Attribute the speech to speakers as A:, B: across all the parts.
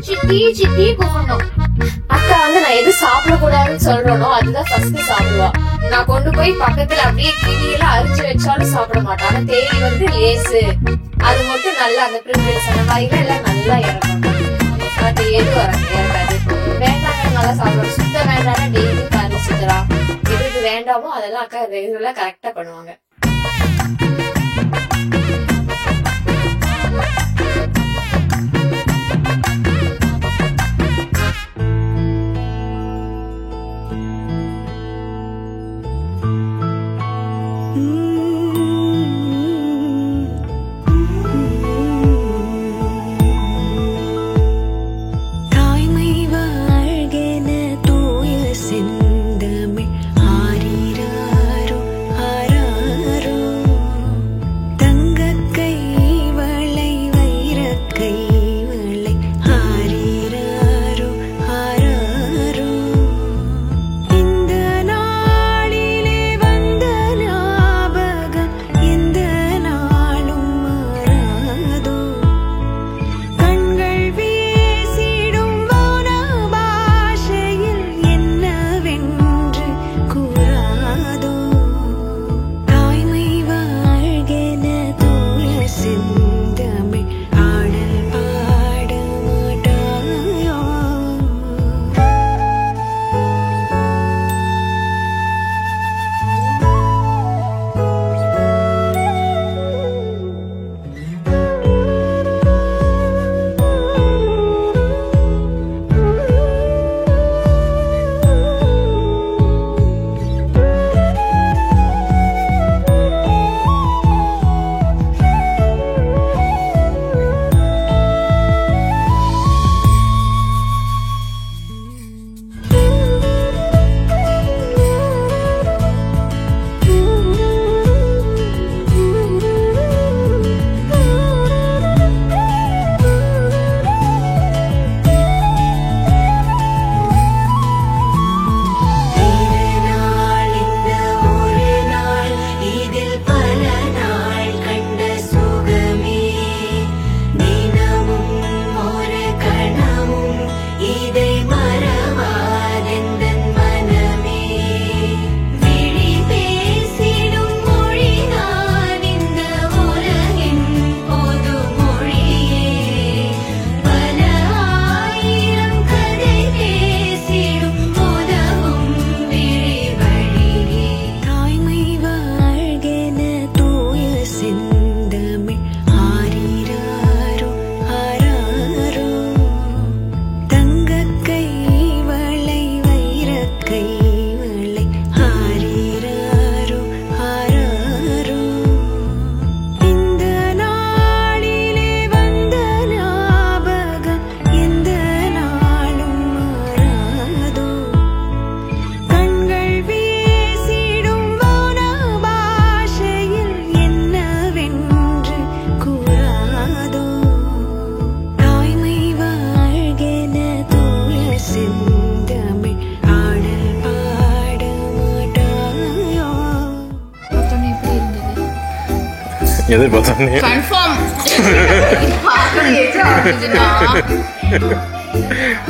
A: சித்தி சித்தி கூப்பிடணும். அக்கா வந்து நான் எது சாப்பிட கூடாதுன்னு சொல்றேனோ அதுதான் ஃபர்ஸ்ட் சாப்பிடுவா. நான் கொண்டு போய் பக்கத்துல அப்படியே கிளியெல்லாம் அரிஞ்சு வச்சாலும் சாப்பிட மாட்டான். ஆனா தேடி வந்து லேசு அது மட்டும் நல்லா அந்த பிரிண்ட் அந்த மாதிரி எல்லாம் நல்லா இறங்கணும். பட் எது இறங்காது. வேண்டாம் நல்லா சாப்பிடுவோம். சுத்த வேண்டாம் டெய்லி காரணம் சுத்தரா எதுக்கு வேண்டாமோ அதெல்லாம் அக்கா ரெகுலரா கரெக்டா பண்ணுவாங்க.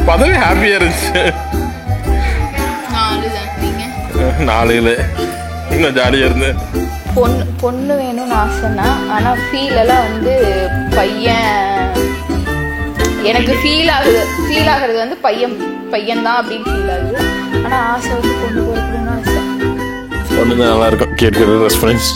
B: பதவி ஹாப்பியா இருந்துச்சு. 4 இன்னும் ஜாலியா இருந்து.
C: பொண்ணு வேணும்னு ஆசைன்னா ஆனா ஃபீல் எல்லாம் வந்து பையன் எனக்கு ஃபீல் ஆகுறது வந்து பையன் தான் அப்படின்னு ஃபீல் ஆகுது. ஆனா ஆசை வந்து பொண்ணு போறதுன்னு ஆசை.
B: பொண்ணு தான் நல்லா இருக்கும் கேட்கறது ரெஸ்பான்ஸ்.